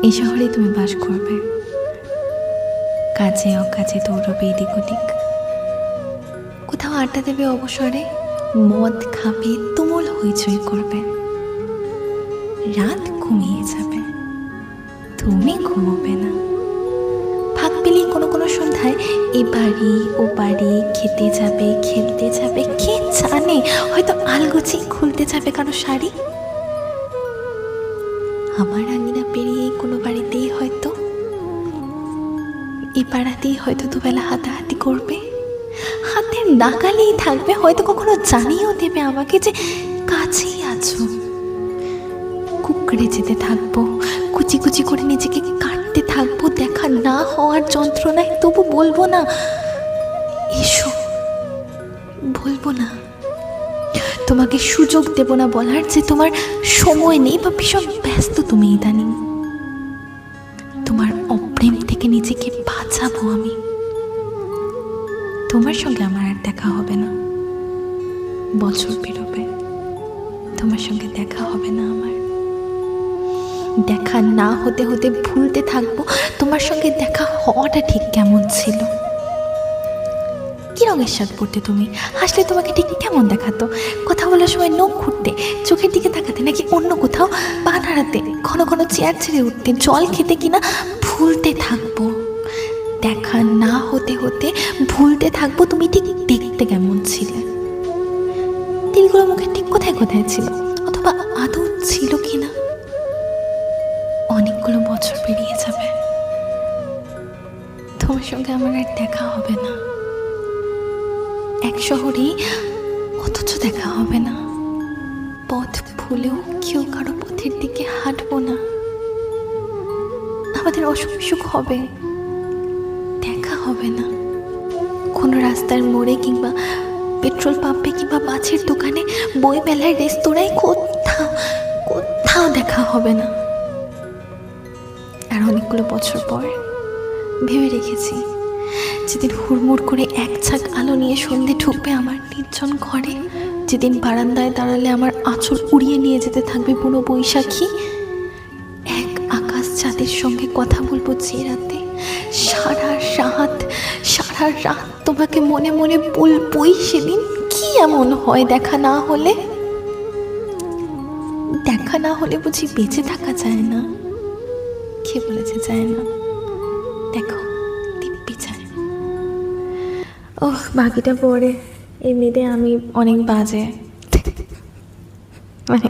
এই শহরে তুমি বাস করবে, কাজে অকাজে দৌড়বে এদিক ওদিক, কোথাও আড্ডা দেবে অবসরে, মদ খাবে, তুমুল হইচই করবে। রাত ঘুমিয়ে যাবে, তুমি ঘুমোবে না। ফাঁক পেলেই কোনো কোনো সন্ধ্যায় এ বাড়ি ও বাড়ি খেতে যাবে, খেলতে যাবে, কে জানে হয়তো আলগোছি খুলতে যাবে কারো শাড়ি। আমার আঙিনা পেরিয়ে কোনো বাড়িতেই হয়তো, এ পাড়াতেই হয়তো দুবেলা হাতাহাতি করবে, হাতের নাগালেই থাকবে, হয়তো কখনো জানিয়েও দেবে আমাকে যে কাছেই আছো। কুকড়ে যেতে থাকবো, কুচি কুচি করে নিজেকে কাটতে থাকবো দেখা না হওয়ার যন্ত্রণায়, তবু বলবো না এসো, বলবো না। তোমাকে সুযোগ দেব না বলার যে তোমার সময় নেই বা ভীষণ ব্যস্ত তুমি ইদানিং। তোমার অপ্রেম থেকে নিজেকে বাঁচাবো আমি। তোমার সঙ্গে আমার আর দেখা হবে না, বছর পেরোবে, তোমার সঙ্গে দেখা হবে না আমার। দেখা না হতে হতে ভুলতে থাকবো তোমার সঙ্গে দেখা হওয়াটা ঠিক কেমন ছিল। কি রঙের শার্ট পরতে তুমি, হাসলে তোমাকে ঠিক কেমন দেখাতো, কথা বলার সময় নখ খুঁটতে, চোখের দিকে তাকাতে নাকি অন্য কোথাও পা নাড়াতে, ঘন ঘন চেয়ার ছেড়ে উঠতে, জল খেতে কিনা ভুলতে থাকবো। দেখা না হতে হতে ভুলতে থাকবো তুমি ঠিক দেখতে কেমন ছিলে, তিলগুলো মুখে ঠিক কোথায় কোথায় ছিল, অথবা আদৌ ছিল কিনা। অনেকগুলো বছর পেরিয়ে যাবে, তোমার সঙ্গে আমার আর দেখা হবে না। এক শহরেই, অথচ দেখা হবে না। পথ ভুলেও কেউ কারো পথের দিকে হাঁটবো না। আমাদের অসুখ বিসুখ হবে, দেখা হবে না। কোনো রাস্তার মোড়ে কিংবা পেট্রোল পাম্পে কিংবা মাছের দোকানে, বই মেলায়, রেস্তোরাঁয়, কোথাও কোথাও দেখা হবে না। আর অনেকগুলো বছর পর ভেবে রেখেছি, যেদিন হুড়মুড় করে এক ঝাঁক আলো নিয়ে সন্ধে ঢুকবে আমার নির্জন ঘরে, যেদিন বারান্দায় দাঁড়ালে আমার আঁচল উড়িয়ে নিয়ে যেতে থাকবে বুনো বৈশাখী, এক আকাশ চাঁদের সঙ্গে কথা বলবো যে রাতে, সারা রাত তোমাকে মনে মনে বলবই। সেদিন কি এমন হয় দেখা না হলে? দেখা না হলে বুঝি বেঁচে থাকা যায় না? কে বলেছে যায় না? দেখো দিব্যি যায়। ওহ, বাকিটা পরে, এমনিতে আমি অনেক বাজে, মানে